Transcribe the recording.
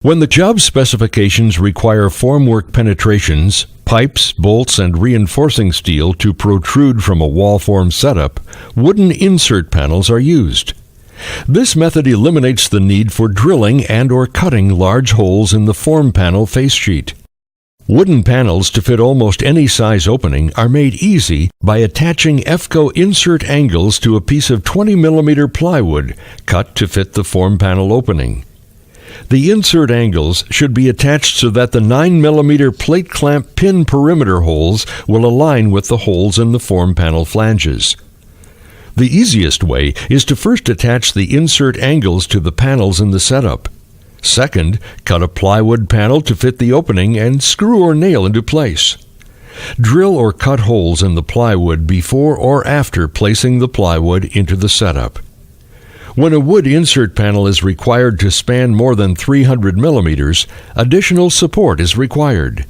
When the job specifications require formwork penetrations, pipes, bolts, and reinforcing steel to protrude from a wall form setup, wooden insert panels are used. This method eliminates the need for drilling and/or cutting large holes in the form panel face sheet. Wooden panels to fit almost any size opening are made easy by attaching EFCO insert angles to a piece of 20 mm plywood cut to fit the form panel opening. The insert angles should be attached so that the 9 mm plate clamp pin perimeter holes will align with the holes in the form panel flanges. The easiest way is to first attach the insert angles to the panels in the setup. Second, cut a plywood panel to fit the opening and screw or nail into place. Drill or cut holes in the plywood before or after placing the plywood into the setup. When a wood insert panel is required to span more than 300 mm, additional support is required.